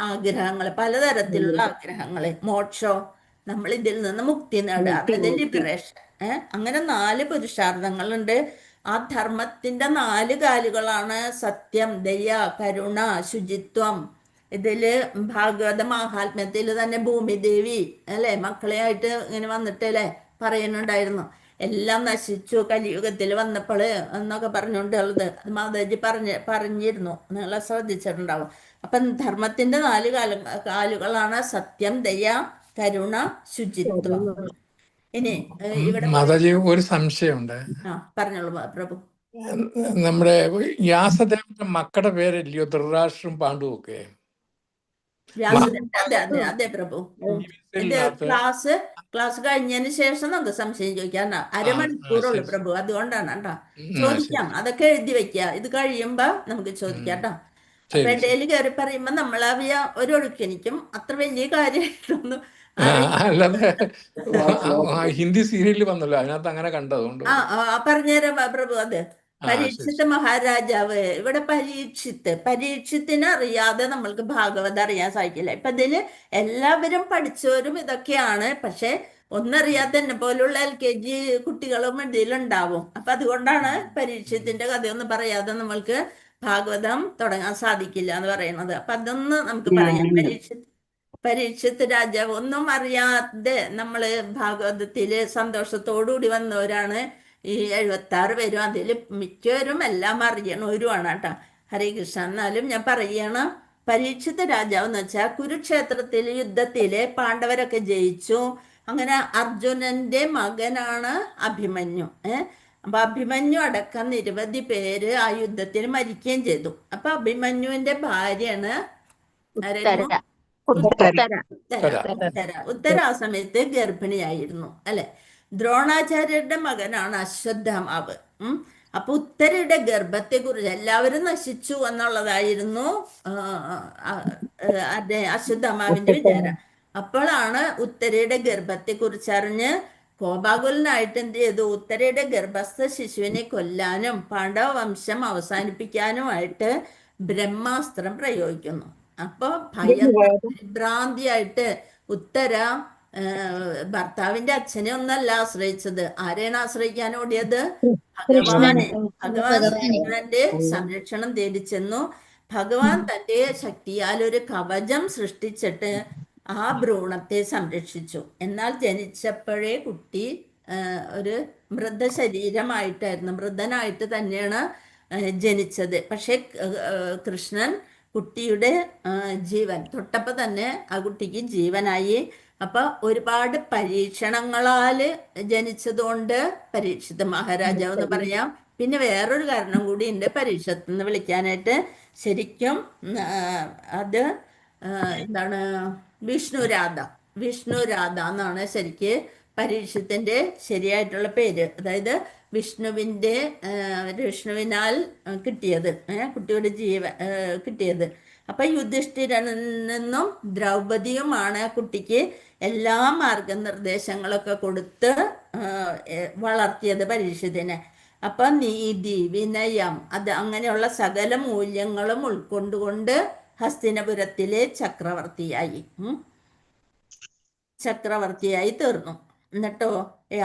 ആഗ്രഹങ്ങൾ, പലതരത്തിലുള്ള ആഗ്രഹങ്ങള്. മോക്ഷോ നമ്മൾ ഇതിൽ നിന്ന് മുക്തി നേടുക, അതായത് ലിബറേഷൻ. അങ്ങനെ 4 പുരുഷാർത്ഥങ്ങളുണ്ട്. ആ ധർമ്മത്തിന്റെ 4 കാലുകളാണ് സത്യം, ദയ, കരുണ, ശുചിത്വം. ഇതില് ഭാഗവത മഹാത്മ്യത്തിൽ തന്നെ ഭൂമിദേവി അല്ലെ മക്കളെ ആയിട്ട് ഇങ്ങനെ വന്നിട്ട് അല്ലെ പറയുന്നുണ്ടായിരുന്നു, എല്ലാം നശിച്ചു കലിയുഗത്തിൽ വന്നപ്പോൾ എന്നൊക്കെ പറഞ്ഞുകൊണ്ടുള്ളത്. അത് മാതാജി പറഞ്ഞിരുന്നു, നിങ്ങൾ ശ്രദ്ധിച്ചിട്ടുണ്ടാവും. അപ്പം ധർമ്മത്തിന്റെ 4 കാലുകളാണ് സത്യം, ദയ, കരുണ, ശുചിത്വം. ഇനി ഇവിടെ മാതാജി ഒരു സംശയമുണ്ട്. പറഞ്ഞോളൂ പ്രഭു. നമ്മുടെ വ്യാസദേവന്റെ മക്കളുടെ പേരല്ലയോ ധൃതരാഷ്ട്രവും പാണ്ഡുവും ഒക്കെ? വ്യാസദേവൻ അതെ അതെ അതെ പ്രഭു. ഇത് ഇല്ലാത്ത ക്ലാസ് കഴിഞ്ഞതിന് ശേഷം നമുക്ക് സംശയം ചോദിക്കാം. അരമണിക്കൂറുള്ളൂ ശരി. പ്രഭു, അതുകൊണ്ടാണ് കേട്ടോ. ശരി. ചോദിക്കാം, അതൊക്കെ എഴുതി വെക്കുക. ഇത് കഴിയുമ്പോ നമുക്ക് ചോദിക്കാം കേട്ടോ. അപ്പൊ ശരി, ശരി. ഇടയിൽ കയറി പറയുമ്പോ നമ്മളാവിയ ഒരു ഒഴുക്കെനിക്കും അത്ര വലിയ കാര്യമായിട്ടൊന്നും അല്ലാതെ ഹിന്ദി സീരിയലിൽ വന്നല്ലോ, അതിനകത്ത് അങ്ങനെ കണ്ടതുകൊണ്ട്. പറഞ്ഞുതരാം പ്രഭു. അത് ശരി. പരീക്ഷിത്ത് മഹാരാജാവ്, ഇവിടെ പരീക്ഷത്തിന് അറിയാതെ നമ്മൾക്ക് ഭാഗവതം അറിയാൻ സാധിക്കില്ല. ഇപ്പൊ ഇതില് എല്ലാവരും പഠിച്ചവരും ഇതൊക്കെയാണ്, പക്ഷെ ഒന്നറിയാത്ത എന്നെ പോലുള്ള LKG കുട്ടികളും ഇതിലുണ്ടാവും. അപ്പൊ അതുകൊണ്ടാണ് പരീക്ഷത്തിന്റെ കഥയൊന്നും പറയാതെ നമ്മൾക്ക് ഭാഗവതം തുടങ്ങാൻ സാധിക്കില്ല എന്ന് പറയുന്നത്. അപ്പൊ അതൊന്ന് നമുക്ക് പറയാം. പരീക്ഷത്ത് രാജാവ് ഒന്നും അറിയാതെ നമ്മള് ഭാഗവതത്തില് സന്തോഷത്തോടുകൂടി വന്നവരാണ് ഈ 76 പേരും. അതിൽ മിക്കവരും എല്ലാം അറിയണവരുമാണ് കേട്ടോ. ഹരേ കൃഷ്ണ. എന്നാലും ഞാൻ പറയണം, പരീക്ഷിത്ത് രാജാവ് എന്ന് വെച്ചാൽ കുരുക്ഷേത്രത്തിൽ യുദ്ധത്തില് പാണ്ഡവരൊക്കെ ജയിച്ചു. അങ്ങനെ അർജുനന്റെ മകനാണ് അഭിമന്യു. അപ്പൊ അഭിമന്യു അടക്കം നിരവധി പേര് ആ യുദ്ധത്തിൽ മരിക്കുകയും ചെയ്തു. അപ്പൊ അഭിമന്യുവിന്റെ ഭാര്യയാണ് ഉത്തര. ആ സമയത്ത് ഗർഭിണിയായിരുന്നു അല്ലെ. ദ്രോണാചാര്യരുടെ മകനാണ് അശ്വത്ഥാമാവ്. അപ്പൊ ഉത്തരയുടെ ഗർഭത്തെ കുറിച്ച് എല്ലാവരും നശിച്ചു എന്നുള്ളതായിരുന്നു അശ്വത്ഥാമാവിന്റെ വിചാരം. അപ്പോഴാണ് ഉത്തരയുടെ ഗർഭത്തെ കുറിച്ച് അറിഞ്ഞ് കോപാകുലനായിട്ട് എന്ത് ചെയ്തു, ഉത്തരയുടെ ഗർഭസ്ഥ ശിശുവിനെ കൊല്ലാനും പാണ്ഡവ വംശം അവസാനിപ്പിക്കാനുമായിട്ട് ബ്രഹ്മാസ്ത്രം പ്രയോഗിക്കുന്നു. അപ്പൊ ഭ്രാന്തിയായിട്ട് ഉത്തര ഭർത്താവിന്റെ അച്ഛനെ ഒന്നല്ല ആശ്രയിച്ചത്. ആരെയാണ് ആശ്രയിക്കാൻ ഓടിയത്? ഭഗവാൻ ശ്രീകൃഷ്ണന്റെ സംരക്ഷണം തേടി ചെന്നു. ഭഗവാൻ തന്റെ ശക്തിയാൽ ഒരു കവചം സൃഷ്ടിച്ചിട്ട് ആ ഭ്രൂണത്തെ സംരക്ഷിച്ചു. എന്നാൽ ജനിച്ചപ്പോഴേ കുട്ടി ഒരു മൃതനായിട്ട് തന്നെയാണ് ജനിച്ചത്. പക്ഷെ കൃഷ്ണൻ കുട്ടിയുടെ ജീവൻ തൊട്ടപ്പോ തന്നെ ആ കുട്ടിക്ക് ജീവനായി. അപ്പൊ ഒരുപാട് പരീക്ഷണങ്ങളാല് ജനിച്ചതുകൊണ്ട് പരീക്ഷിത്ത് മഹാരാജാവ് എന്ന് പറയാം. പിന്നെ വേറൊരു കാരണം കൂടി ഉണ്ട് പരീക്ഷത്ത് എന്ന് വിളിക്കാനായിട്ട്. ശരിക്കും അത് എന്താണ്, വിഷ്ണുരാധ എന്നാണ് ശരിക്ക് പരീക്ഷത്തിന്റെ ശരിയായിട്ടുള്ള പേര്. അതായത് വിഷ്ണുവിനാൽ കിട്ടിയത്, കുട്ടിയുടെ കിട്ടിയത്. അപ്പൊ യുധിഷ്ഠിരനിൽ നിന്നും ദ്രൗപദിയുമാണ് കുട്ടിക്ക് എല്ലാ മാർഗനിർദ്ദേശങ്ങളൊക്കെ കൊടുത്ത് വളർത്തിയത് പരീക്ഷത്തിനെ. അപ്പൊ നീതി, വിനയം, അത് അങ്ങനെയുള്ള സകല മൂല്യങ്ങളും ഉൾക്കൊണ്ടുകൊണ്ട് ഹസ്തിനപുരത്തിലെ ചക്രവർത്തിയായി തീർന്നു. എന്നിട്ടോ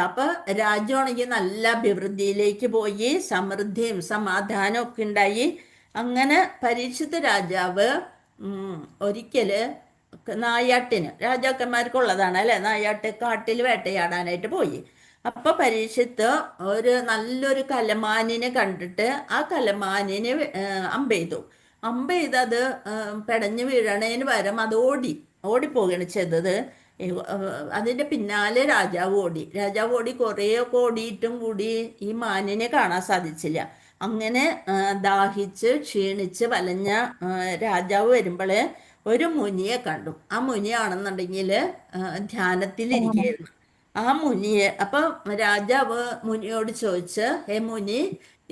അപ്പൊ രാജ്യമാണെങ്കിൽ നല്ല അഭിവൃദ്ധിയിലേക്ക് പോയി, സമൃദ്ധിയും സമാധാനവും ഒക്കെ ഉണ്ടായി. അങ്ങനെ പരീക്ഷിത്ത് രാജാവ് ഒരിക്കല് നായാട്ടിന്, രാജാക്കന്മാർക്കുള്ളതാണ് അല്ലെ, നായാട്ട് കാട്ടിൽ വേട്ടയാടാനായിട്ട് പോയി. അപ്പൊ പരീക്ഷിത്ത് ഒരു നല്ലൊരു കലമാനിനെ കണ്ടിട്ട് ആ കലമാനിനെ അമ്പെയ്തു. അത് പെടഞ്ഞു വീഴണേന് പകരം അത് ഓടിപ്പോവുകയാണ് ചെയ്തത്. അതിന്റെ പിന്നാലെ രാജാവ് ഓടി കുറേയൊക്കെ ഓടിയിട്ടും കൂടി ഈ മാനിനെ കാണാൻ സാധിച്ചില്ല. അങ്ങനെ ദാഹിച്ച് ക്ഷീണിച്ച് വലഞ്ഞ രാജാവ് വരുമ്പോള് ഒരു മുനിയെ കണ്ടു. ആ മുനിയാണെന്നുണ്ടെങ്കിൽ ധ്യാനത്തിലിരിക്കുകയായിരുന്നു. ആ മുനിയെ അപ്പൊ രാജാവ് മുനിയോട് ചോദിച്ച്, മുനി,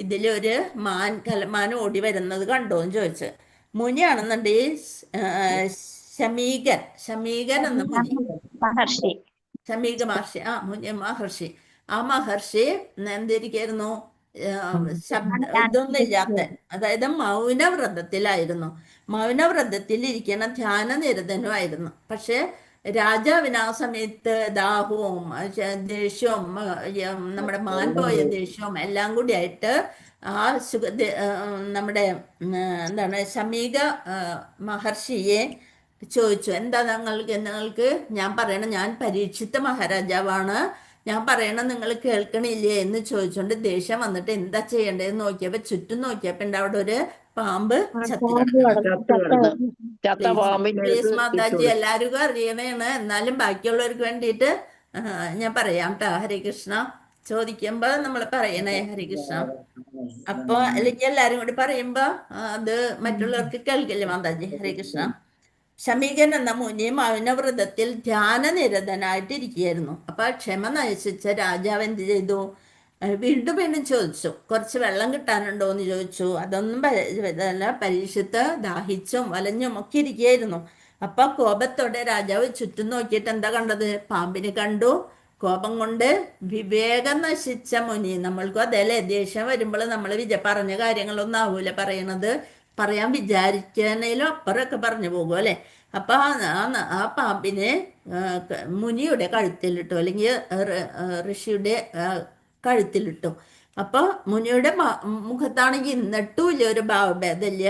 ഇതിലൊരു കലമാൻ ഓടി വരുന്നത് കണ്ടോന്ന് ചോദിച്ച്. മുനിയാണെന്നുണ്ടെങ്കിൽ ശമീകൻ എന്ന മുനി, ശമീക മഹർഷി. മഹർഷി. ആ മഹർഷി എന്തിരിക്കായിരുന്നു? ഇതൊന്നും ഇല്ലാത്ത, അതായത് മൗനവ്രതത്തിലായിരുന്നു. മൗനവ്രതത്തിൽ ഇരിക്കുന്ന ധ്യാനനിരതനുമായിരുന്നു. പക്ഷെ രാജാവിന് ആ സമയത്ത് ദാഹവും ദേഷ്യവും നമ്മുടെ മാൻ പോയ ദേഷ്യവും എല്ലാം കൂടി ആയിട്ട് ആ നമ്മുടെ എന്താണ് ശമീക മഹർഷിയെ ചോദിച്ചു, എന്താ നിങ്ങൾക്ക് ഞാൻ പറയണം, ഞാൻ പരീക്ഷിത്ത മഹാരാജാവാണ്, ഞാൻ പറയണം നിങ്ങൾ കേൾക്കണില്ലേ എന്ന് ചോദിച്ചോണ്ട് ദേഷ്യം വന്നിട്ട് എന്താ ചെയ്യേണ്ടതെന്ന് നോക്കിയപ്പോ ചുറ്റും നോക്കിയപ്പോ അവിടെ ഒരു പാമ്പ് പ്ലീസ് മാതാജി, എല്ലാവർക്കും അറിയണേണ്, എന്നാലും ബാക്കിയുള്ളവർക്ക് വേണ്ടിയിട്ട് ഞാൻ പറയാം കേട്ടോ. ഹരേ കൃഷ്ണ. ചോദിക്കുമ്പോ നമ്മൾ പറയണേ ഹരേ കൃഷ്ണ. അപ്പൊ അല്ലെങ്കിൽ എല്ലാരും കൂടി പറയുമ്പോ അത് മറ്റുള്ളവർക്ക് കേൾക്കില്ലേ മാതാജി. ഹരേ കൃഷ്ണ. ശമീകൻ എന്ന മുനി മൗനവ്രതത്തിൽ ധ്യാനനിരതനായിട്ടിരിക്കുകയായിരുന്നു. അപ്പൊ ആ ക്ഷമ നശിച്ച രാജാവ് എന്ത് ചെയ്തു? വീണ്ടും വീണ്ടും ചോദിച്ചു, കുറച്ച് വെള്ളം കിട്ടാനുണ്ടോ എന്ന് ചോദിച്ചു. അതൊന്നും അല്ല, പരീക്ഷത്ത് ദാഹിച്ചും വലഞ്ഞും ഒക്കെ ഇരിക്കുകയായിരുന്നു. അപ്പൊ കോപത്തോടെ രാജാവ് ചുറ്റും നോക്കിയിട്ട് എന്താ കണ്ടത്? പാമ്പിനെ കണ്ടു. കോപം കൊണ്ട് വിവേകം നശിച്ച മുനി. നമ്മൾക്കും അതേലെ, ദേഷ്യം വരുമ്പോൾ നമ്മൾ പറഞ്ഞ കാര്യങ്ങളൊന്നും ആവൂല പറയണത്, പറയാൻ വിചാരിക്കാനേലും അപ്പുറമൊക്കെ പറഞ്ഞു പോകും അല്ലെ. അപ്പൊ ആ പാമ്പിനെ മുനിയുടെ കഴുത്തിലിട്ടു, അല്ലെങ്കിൽ ഋഷിയുടെ കഴുത്തിലിട്ടു. അപ്പൊ മുനിയുടെ മുഖത്താണെങ്കിൽ എന്നിട്ടുമില്ല ഒരു ഭാവഭേദമില്ല.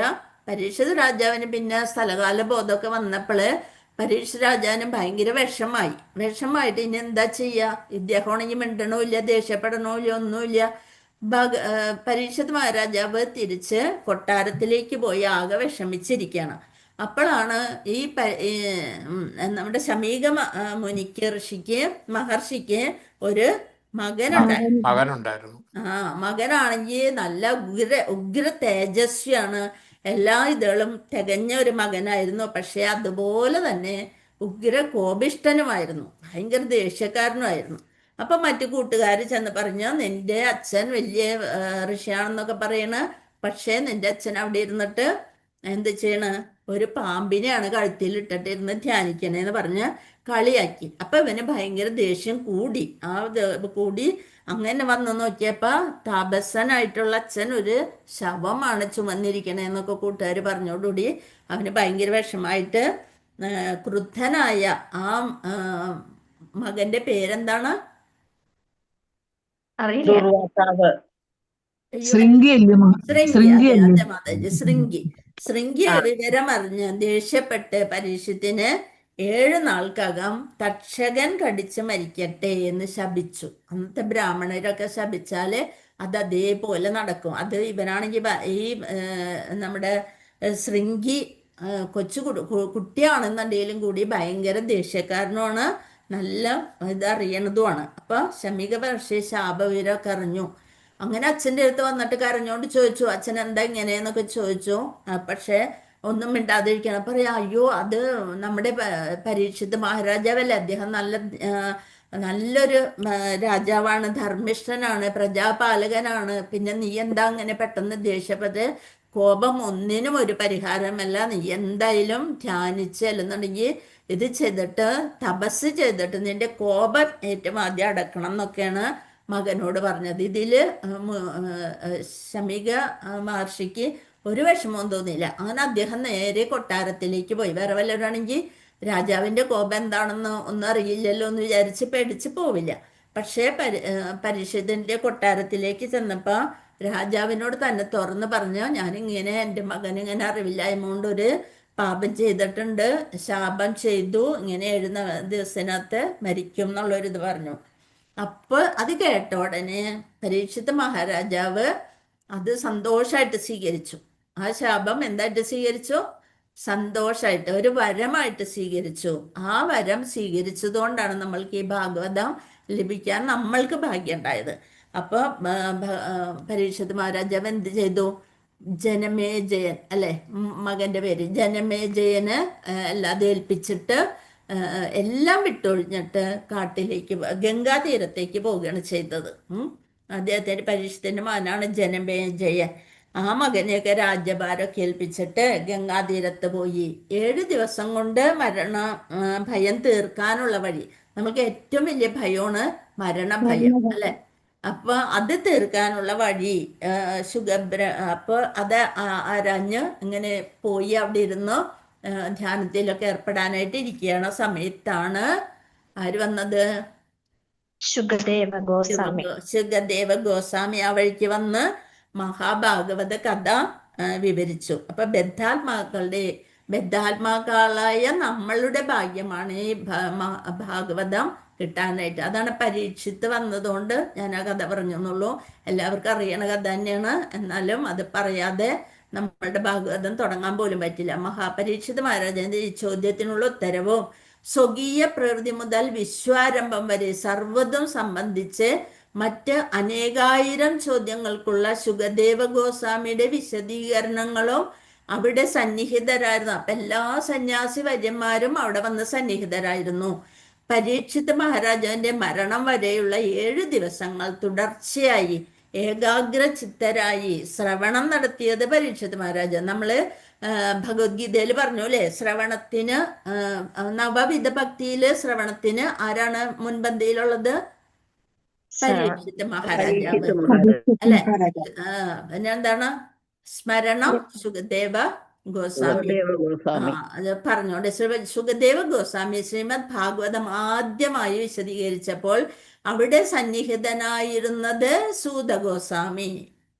പരീക്ഷിത് രാജാവിന് പിന്നെ സ്ഥലകാല ബോധമൊക്കെ വന്നപ്പോള് പരീക്ഷിത് രാജാവിന് ഭയങ്കര വിഷമായിട്ട് ഇനി എന്താ ചെയ്യാ? ഇദ്ദേഹമാണെങ്കിൽ മിണ്ടണമില്ല, ദേഷ്യപ്പെടണമില്ല, ഒന്നുമില്ല. പരീക്ഷിത് മഹാരാജാവ് തിരിച്ച് കൊട്ടാരത്തിലേക്ക് പോയി ആകെ വിഷമിച്ചിരിക്കുകയാണ്. അപ്പോഴാണ് ഈ നമ്മുടെ ശമീക മുനിക്ക് മഹർഷിക്ക് ഒരു മകനുണ്ടായിരുന്നു. മകനാണെങ്കിൽ നല്ല ഉഗ്ര തേജസ്വിയാണ്. എല്ലാ ഇതുകളും തികഞ്ഞ ഒരു മകനായിരുന്നു. പക്ഷെ അതുപോലെ തന്നെ ഉഗ്ര കോപിഷ്ഠനുമായിരുന്നു, ഭയങ്കര ദേഷ്യക്കാരനുമായിരുന്നു. അപ്പൊ മറ്റു കൂട്ടുകാർ ചെന്ന് പറഞ്ഞു, നിന്റെ അച്ഛൻ വലിയ ഋഷിയാണെന്നൊക്കെ പറയണ, പക്ഷേ നിന്റെ അച്ഛൻ അവിടെ ഇരുന്നിട്ട് എന്ത് ചെയ്യണ? ഒരു പാമ്പിനെയാണ് കഴുത്തിലിട്ടിട്ട് ഇരുന്ന് ധ്യാനിക്കണേന്ന് പറഞ്ഞ് കളിയാക്കി. അപ്പൊ ഇവന് ഭയങ്കര ദേഷ്യം കൂടി. കൂടി അങ്ങനെ വന്ന് നോക്കിയപ്പോ താപസനായിട്ടുള്ള അച്ഛൻ ഒരു ശവമാണ് ചുമന്നിരിക്കണേന്നൊക്കെ കൂട്ടുകാർ പറഞ്ഞോടുകൂടി അവന് ഭയങ്കര വിഷമായിട്ട് ക്രുദ്ധനായ ആ മകന്റെ പേരെന്താണ്? അറിയില്ല. ശൃംഗി. അതെ മാതാജി, ശൃംഗി വിവരം അറിഞ്ഞ് ദേഷ്യപ്പെട്ട് പരീക്ഷത്തിന് 7 നാൾക്കകം തക്ഷകൻ കടിച്ച് മരിക്കട്ടെ എന്ന് ശപിച്ചു. അന്നത്തെ ബ്രാഹ്മണരൊക്കെ ശപിച്ചാല് അത് അതേപോലെ നടക്കും. അത് ഇവനാണെങ്കിൽ ഈ നമ്മുടെ ശൃംഗി കുട്ടിയാണെന്നുണ്ടെങ്കിലും കൂടി ഭയങ്കര ദേഷ്യക്കാരനുമാണ്, നല്ല ഇതറിയണതുമാണ്. അപ്പൊ ശമീക മഹർഷി ശാപവീരമൊക്കെ അറിഞ്ഞു. അങ്ങനെ അച്ഛൻ്റെ അടുത്ത് വന്നിട്ട് കരഞ്ഞോണ്ട് ചോദിച്ചു, അച്ഛൻ എന്താ ഇങ്ങനെയെന്നൊക്കെ ചോദിച്ചു. പക്ഷെ ഒന്നും മിണ്ടാതിരിക്കണം. പറയാ, അയ്യോ അത് നമ്മുടെ പരീക്ഷിത് മഹാരാജാവല്ലേ, അദ്ദേഹം നല്ലൊരു രാജാവാണ്, ധർമ്മിഷ്ഠനാണ്, പ്രജാപാലകനാണ്. പിന്നെ നീ എന്താ അങ്ങനെ പെട്ടെന്ന് ദേഷ്യപ്പെട്ട്? കോപം ഒന്നിനും ഒരു പരിഹാരമല്ല. നീ എന്തായാലും ധ്യാനിച്ച് അല്ലെന്നുണ്ടെങ്കിൽ ഇത് ചെയ്തിട്ട് തപസ് ചെയ്തിട്ട് നിന്റെ കോപം ഏറ്റവും ആദ്യം അടക്കണം എന്നൊക്കെയാണ് മകനോട് പറഞ്ഞത്. ഇതില് ശമീക മഹർഷിക്ക് ഒരു വിഷമവും തോന്നിയില്ല. അങ്ങനെ അദ്ദേഹം നേരെ കൊട്ടാരത്തിലേക്ക് പോയി. വേറെ വല്ലവരാണെങ്കിൽ രാജാവിന്റെ കോപം എന്താണെന്ന് ഒന്നും അറിയില്ലല്ലോ എന്ന് വിചാരിച്ച് പേടിച്ച് പോവില്ല. പക്ഷേ പരീക്ഷിതിന്റെ കൊട്ടാരത്തിലേക്ക് ചെന്നപ്പോ രാജാവിനോട് തന്നെ തുറന്ന് പറഞ്ഞു, ഞാനിങ്ങനെ എൻ്റെ മകനിങ്ങനെ അറിവില്ലായ്മ കൊണ്ട് ഒരു പാപം ചെയ്തിട്ടുണ്ട്, ശാപം ചെയ്തു, ഇങ്ങനെ 7 ദിവസത്തിനകത്ത് മരിക്കും എന്നുള്ളൊരിത് പറഞ്ഞു. അപ്പൊ അത് കേട്ട ഉടനെ പരീക്ഷിത് മഹാരാജാവ് അത് സന്തോഷമായിട്ട് സ്വീകരിച്ചു. ആ ശാപം എന്തായിട്ട് സ്വീകരിച്ചു? സന്തോഷമായിട്ട് ഒരു വരമായിട്ട് സ്വീകരിച്ചു. ആ വരം സ്വീകരിച്ചതുകൊണ്ടാണ് നമ്മൾക്ക് ഈ ഭാഗവതം ലഭിക്കാൻ നമ്മൾക്ക് ഭാഗ്യം ഉണ്ടായത്. അപ്പൊ പരീക്ഷിത് മഹാരാജാവ് എന്ത് ചെയ്തു? ജനമേജയൻ അല്ലെ മകന്റെ പേര്, ജനമേജയന് അല്ലാതെ ഏൽപ്പിച്ചിട്ട് എല്ലാം വിട്ടൊഴിഞ്ഞിട്ട് കാട്ടിലേക്ക് ഗംഗാതീരത്തേക്ക് പോവുകയാണ് ചെയ്തത്. അദ്ദേഹത്തിന്റെ പരീക്ഷത്തിന്റെ മകനാണ് ജനമേജയൻ. ആ മകനെയൊക്കെ രാജ്യഭാരമൊക്കെ ഏൽപ്പിച്ചിട്ട് ഗംഗാതീരത്ത് പോയി. 7 ദിവസം കൊണ്ട് ഭയം തീർക്കാനുള്ള വഴി. നമുക്ക് ഏറ്റവും വലിയ ഭയമാണ് മരണഭയം അല്ലെ. അപ്പൊ അത് തീർക്കാനുള്ള വഴി അപ്പൊ അത് ആരാഞ്ഞ് ഇങ്ങനെ പോയി അവിടെ ഇരുന്ന് ധ്യാനത്തിലൊക്കെ ഏർപ്പെടാനായിട്ട് ഇരിക്കുകയാണ് സമയത്താണ് ആര് വന്നത്? ശുഗദേവ ഗോസ്വാമി ആ വഴിക്ക് വന്ന് മഹാഭാഗവത കഥ വിവരിച്ചു. അപ്പൊ ബദ്ധാത്മാക്കളായ നമ്മളുടെ ഭാഗ്യമാണ് ഈ ഭാഗവതം കിട്ടാനായിട്ട്. അതാണ് പരീക്ഷിത്ത് വന്നതുകൊണ്ട് ഞാൻ ആ കഥ പറഞ്ഞെന്നുള്ളൂ. എല്ലാവർക്കും അറിയണ കഥ തന്നെയാണ്, എന്നാലും അത് പറയാതെ നമ്മളുടെ ഭാഗവതം തുടങ്ങാൻ പോലും പറ്റില്ല. മഹാപരീക്ഷിത് മഹാരാജന്റെ ഈ ചോദ്യത്തിനുള്ള ഉത്തരവും സ്വകീയ പ്രകൃതി മുതൽ വിശ്വാരംഭം വരെ സർവ്വതും സംബന്ധിച്ച് മറ്റ് അനേകായിരം ചോദ്യങ്ങൾക്കുള്ള ശുഗദേവ ഗോസ്വാമിയുടെ വിശദീകരണങ്ങളും അവിടെ സന്നിഹിതരായിരുന്നു. അപ്പൊ എല്ലാ സന്യാസി വര്യന്മാരും അവിടെ വന്ന് സന്നിഹിതരായിരുന്നു. പരീക്ഷിത് മഹാരാജാവിന്റെ മരണം വരെയുള്ള 7 ദിവസങ്ങൾ തുടർച്ചയായി ഏകാഗ്രചിത്തരായി ശ്രവണം നടത്തിയത് പരീക്ഷിത് മഹാരാജ. നമ്മള് ഭഗവത്ഗീതയിൽ പറഞ്ഞു അല്ലെ, ശ്രവണത്തിന് നവവിധ ഭക്തിയില് ശ്രവണത്തിന് ആരാണ് മുൻപന്തിയിലുള്ളത്? പരീക്ഷിത് മഹാരാജാവ് അല്ലെ. പിന്നെ എന്താണ്? സ്മരണം സുഖദേവ ഗോസ്വാമി. അത് പറഞ്ഞോണ്ട് സുഖദേവ ഗോസ്വാമി ശ്രീമദ് ഭാഗവതം ആദ്യമായി വിശദീകരിച്ചപ്പോൾ അവിടെ സന്നിഹിതനായിരുന്നത് സൂത ഗോസ്വാമി.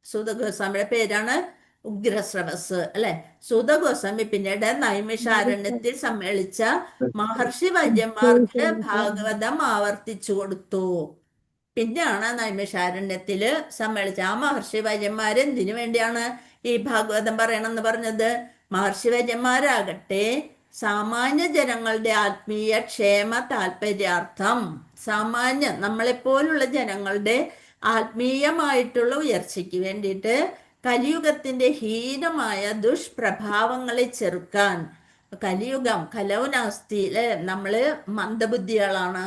സൂത ഗോസ്വാമിയുടെ പേരാണ് ഉഗ്രശ്രവസ് അല്ലെ. സൂത ഗോസ്വാമി പിന്നീട് നൈമിഷാരണ്യത്തിൽ സമ്മേളിച്ച മഹർഷി വര്യന്മാർക്ക് ഭാഗവതം ആവർത്തിച്ചു കൊടുത്തു. പിന്നെയാണ് നൈമിഷാരണ്യത്തില് സമ്മേളിച്ച ആ മഹർഷി വര്യന്മാര് എന്തിനു വേണ്ടിയാണ് ഈ ഭാഗവതം പറയണമെന്ന് പറഞ്ഞത്? മഹർഷി വര്യന്മാരാകട്ടെ സാമാന്യ ജനങ്ങളുടെ ആത്മീയ ക്ഷേമ താല്പര്യാർത്ഥം, സാമാന്യ നമ്മളെപ്പോലുള്ള ജനങ്ങളുടെ ആത്മീയമായിട്ടുള്ള ഉയർച്ചയ്ക്ക് വേണ്ടിയിട്ട് കലിയുഗത്തിന്റെ ഹീനമായ ദുഷ്പ്രഭാവങ്ങളെ ചെറുക്കാൻ. കലിയുഗം കലൗനാസ്തിയില് നമ്മള് മന്ദബുദ്ധികളാണ്,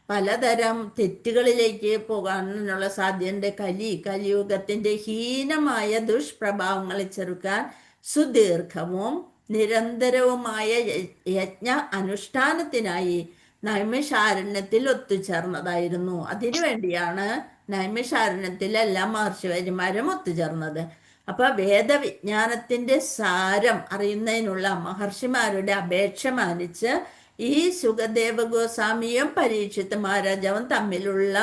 പലതരം തെറ്റുകളിലേക്ക് പോകാനുള്ള സാധ്യതയുണ്ട്. കലിയുഗത്തിന്റെ ഹീനമായ ദുഷ്പ്രഭാവങ്ങളെ ചെറുക്കാൻ സുദീർഘവും നിരന്തരവുമായ യജ്ഞ അനുഷ്ഠാനത്തിനായി നൈമിഷാരണ്യത്തിൽ ഒത്തുചേർന്നതായിരുന്നു. അതിനുവേണ്ടിയാണ് നൈമിഷാരണ്യത്തിൽ എല്ലാ മഹർഷിവര്യന്മാരും ഒത്തുചേർന്നത്. അപ്പൊ വേദവിജ്ഞാനത്തിന്റെ സാരം അറിയുന്നതിനുള്ള മഹർഷിമാരുടെ അപേക്ഷ മാനിച്ച് ഈ സുഖദേവ ഗോസ്വാമിയും പരീക്ഷിത് മഹാരാജാവും തമ്മിലുള്ള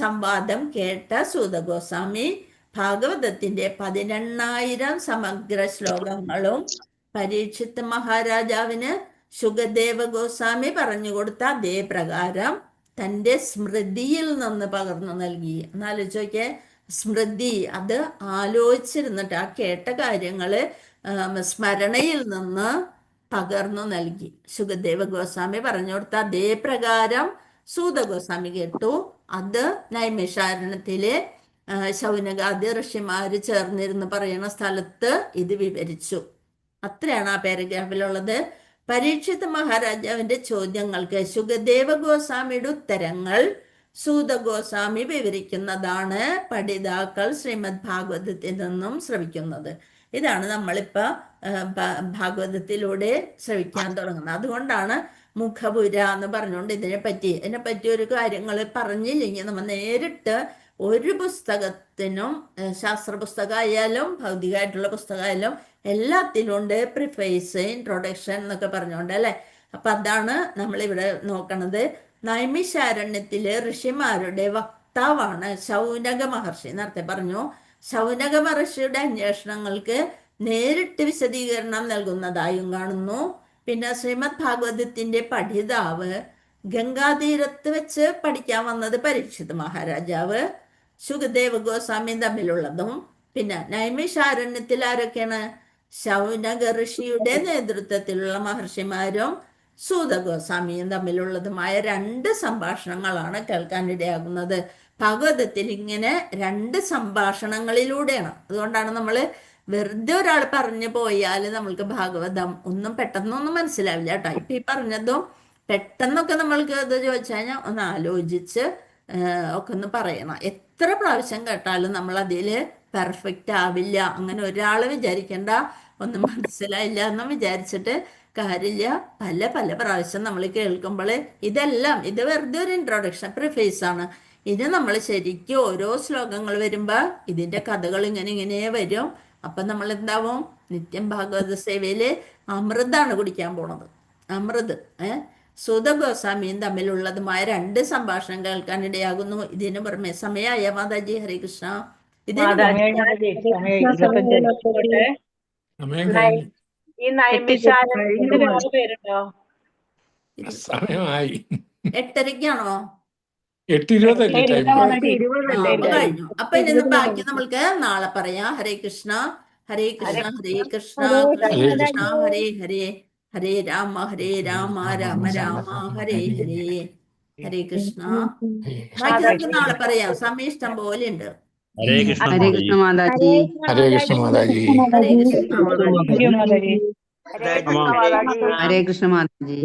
സംവാദം കേട്ട സൂത ഗോസ്വാമി ഭാഗവതത്തിന്റെ 18,000 സമഗ്ര ശ്ലോകങ്ങളും പരീക്ഷിത് മഹാരാജാവിന് സുഖദേവ ഗോസ്വാമി പറഞ്ഞുകൊടുത്ത അതേ പ്രകാരം തൻ്റെ സ്മൃതിയിൽ നിന്ന് പകർന്നു നൽകി. എന്നാലോചിച്ചോക്കെ, സ്മൃതി അത് ആലോചിച്ചിരുന്നിട്ട് ആ കേട്ട കാര്യങ്ങള് സ്മരണയിൽ നിന്ന് പകർന്നു നൽകി. സുഖദേവ ഗോസ്വാമി പറഞ്ഞു കൊടുത്ത അതേ പ്രകാരം സൂത ഗോസ്വാമി കേട്ടു. അത് നൈമിഷാരണ്യത്തിലെ ശൗനകാദി ഋഷിമാര് ചേർന്നിരുന്ന് പറയുന്ന സ്ഥലത്ത് ഇത് വിവരിച്ചു. അത്രയാണ് ആ പാരഗ്രാഫിലുള്ളത്. പരീക്ഷിത് മഹാരാജാവിന്റെ ചോദ്യങ്ങൾക്ക് സുഖദേവ ഗോസ്വാമിയുടെ ഉത്തരങ്ങൾ സൂത ഗോസ്വാമി വിവരിക്കുന്നതാണ് പഠിതാക്കൾ ശ്രീമദ് ഭാഗവതത്തിൽ നിന്നും ശ്രവിക്കുന്നത്. ഇതാണ് നമ്മളിപ്പോ ഭാഗവതത്തിലൂടെ ശ്രവിക്കാൻ തുടങ്ങുന്നത്. അതുകൊണ്ടാണ് മുഖപുര എന്ന് പറഞ്ഞുകൊണ്ട് ഇതിനെപ്പറ്റി ഒരു കാര്യങ്ങൾ പറഞ്ഞില്ലെങ്കിൽ നമ്മൾ നേരിട്ട് ഒരു പുസ്തകത്തിനും, ശാസ്ത്ര പുസ്തകമായാലും ഭൗതികമായിട്ടുള്ള പുസ്തകമായാലും എല്ലാത്തിലുണ്ട് പ്രിഫേസ്, ഇൻട്രൊഡക്ഷൻ എന്നൊക്കെ പറഞ്ഞുകൊണ്ട് അല്ലെ. അപ്പൊ അതാണ് നമ്മളിവിടെ നോക്കണത്. നൈമിഷാരണ്യത്തിലെ ഋഷിമാരുടെ വക്താവാണ് ശൗനക മഹർഷി. നേരത്തെ പറഞ്ഞു, ശൗനക മഹർഷിയുടെ അന്വേഷണങ്ങൾക്ക് നേരിട്ട് വിശദീകരണം നൽകുന്നതായും കാണുന്നു. പിന്നെ ശ്രീമദ് ഭാഗവതത്തിന്റെ പഠിതാവ്, ഗംഗാതീരത്ത് വെച്ച് പഠിക്കാൻ വന്നത് പരീക്ഷിത് മഹാരാജാവ്, സുഖദേവ ഗോസ്വാമിയും തമ്മിലുള്ളതും, പിന്നെ നൈമിഷാരണ്യത്തിൽ ആരൊക്കെയാണ്? ശൗനക ഋഷിയുടെ നേതൃത്വത്തിലുള്ള മഹർഷിമാരും സൂത ഗോസ്വാമിയും തമ്മിലുള്ളതുമായ 2 സംഭാഷണങ്ങളാണ് കേൾക്കാനിടയാകുന്നത്. ഭാഗവതത്തിൽ ഇങ്ങനെ 2 സംഭാഷണങ്ങളിലൂടെയാണ്. അതുകൊണ്ടാണ് നമ്മൾ വെറുതെ ഒരാൾ പറഞ്ഞു പോയാൽ നമ്മൾക്ക് ഭാഗവതം ഒന്നും പെട്ടെന്നൊന്നും മനസ്സിലാവില്ല കേട്ടോ. ഇപ്പൊ ഈ പറഞ്ഞതും പെട്ടെന്നൊക്കെ നമ്മൾക്ക് ഇത് ചോദിച്ചു കഴിഞ്ഞാൽ ഒന്ന് ആലോചിച്ച് ഒക്കെ ഒന്ന് പറയണം. എത്ര പ്രാവശ്യം കേട്ടാലും നമ്മൾ അതിൽ പെർഫെക്റ്റ് ആവില്ല. അങ്ങനെ ഒരാൾ വിചാരിക്കേണ്ട ഒന്നും മനസ്സിലായില്ല എന്നും വിചാരിച്ചിട്ട് കാര്യമില്ല. പല പല പ്രാവശ്യം നമ്മൾ കേൾക്കുമ്പോൾ ഇത് വെറുതെ ഒരു ഇൻട്രൊഡക്ഷൻ, പ്രിഫേസ് ആണ്. ഇത് നമ്മൾ ശരിക്കും ഓരോ ശ്ലോകങ്ങൾ വരുമ്പോ ഇതിന്റെ കഥകൾ ഇങ്ങനെ വരും. അപ്പൊ നമ്മൾ എന്താവും? നിത്യം ഭാഗവത സേവയില് അമൃതാണ് കുടിക്കാൻ പോണത്. അമൃത് സൂത ഗോസ്വാമിയും തമ്മിലുള്ളതുമായ 2 സംഭാഷണം കേൾക്കാൻ ഇടയാകുന്നു. ഇതിനു പുറമെ സമയായ മാതാജി ഹരികൃഷ്ണ. ഈ നൈമിഷാരണ്യത്തിന് വേറെ പേരുണ്ടോ? സമയമായി 8:30ക്കാണോ? 8:20 കഴിഞ്ഞു. അപ്പൊ ഇനി ബാക്കി നമ്മൾക്ക് നാളെ പറയാം. ഹരേ കൃഷ്ണ ഹരേ കൃഷ്ണ ഹരേ കൃഷ്ണ കൃഷ്ണ കൃഷ്ണ ഹരേ ഹരേ, ഹരേ രാമ രാമ രാമ ഹരേ ഹരേ. ഹരേ കൃഷ്ണ. ബാക്കി നമുക്ക് നാളെ പറയാം. സമയം ഇഷ്ടം പോലെ ഉണ്ട്. ഹരേ കൃഷ്ണ ഹരേ മാതാജി. കൃഷ്ണ മാതാജി. ഹരേ കൃഷ്ണ മാതാജി. ഹരേ കൃഷ്ണ ഹരേ കൃഷ്ണ മാതാജി. ഹരേ കൃഷ്ണ മാതാജി.